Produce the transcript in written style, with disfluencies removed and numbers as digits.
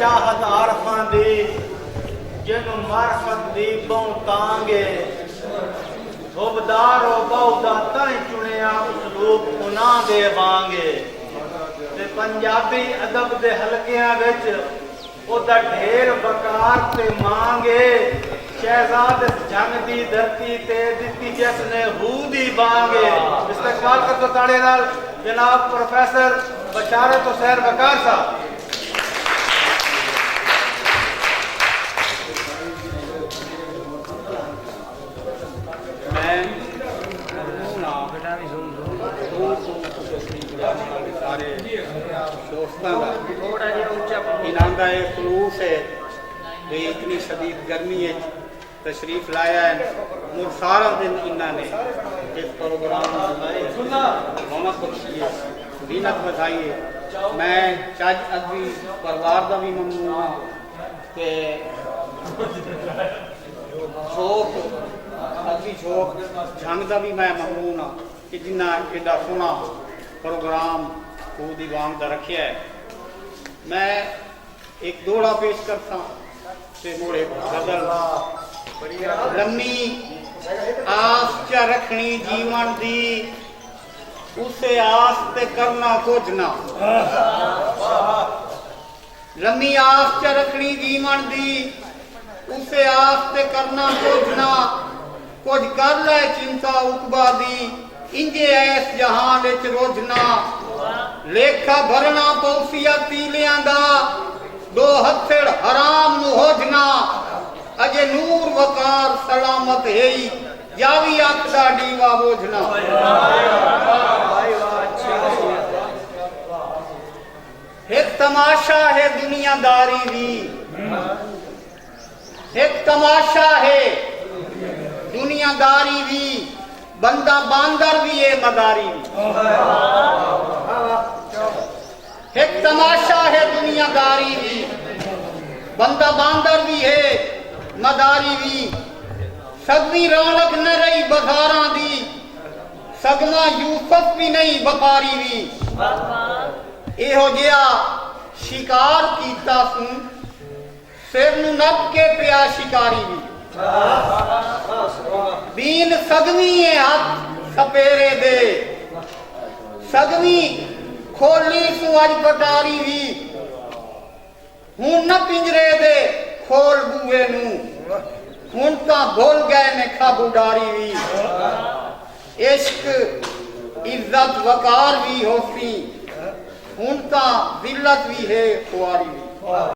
चाहत आरफां दी जिन्हों मार्फत दी पहुंचांगे धोबदारो बहुदा ताई चुनिया उसलूब उन्हां दे वांगे ते पंजाबी अदब दे हलकियां विच ओदा ढेर वकार ते मांगे शहजाद जंग दी धरती ते दित्ती जिसने हू दी बांगे। इस्तकबाल कर दो ताड़े नाल जनाब प्रोफेसर बशारत हुसैन वकार साहब। सारे दोस्तों का इनाम का एक खलूस है भी इतनी शदीद गर्मी है तशरीफ लाया है मुझ सारा दिन इन्होंने इस प्रोग्राम रौनक बख्शी है दीनत बधाई है। मैं चज अदबी परिवार का भी ममनून हाँ ते शौक अदबी शौक जंग का भी मैं ममनून हाँ कि जिन्ना एडा सोहना प्रोग्राम खूदी वांग का रखिया है। मैं एक दोड़ा पेश करता ते मोड़े गजल लम्मी आस च रखनी जीवन दी उसे आस ते करना कुछ ना लम्मी आस च रखनी जीवन दी उसे आस ते करना कुछ ना कुछ कर ले चिंता उकबा दी इंजे ऐस जहां विच रोजना लेखा भरना पौसिया तीलियां दा दो हथड़ हराम नु होजना अजे नूर वकार सलामत है जावी अख दा डीवा बोझना। एक तमाशा है दुनियादारी भी एक तमाशा है दुनियादारी भी बंदा बांदर भी है मदारी भी एक तमाशा है दुनियादारी भी बंदा बांदर भी है मदारी भी सगवी रौनक न रही बाजारां दी सगमा यूसुफ भी नहीं व्यापारी भी एहो जिहा शिकार कीता सू सिर नूं नप के पिया शिकारी भी दीन सगवी है हाथ सपेरे दे सगवी खोली सू अज पटारी भी हूं न पिंजरे दे खोल बूए नू हूं तां भुल गए ने खाबूडारी भी इश्क इज्जत वकार भी होसी हूं तां जिल्लत भी है खुआरी भी।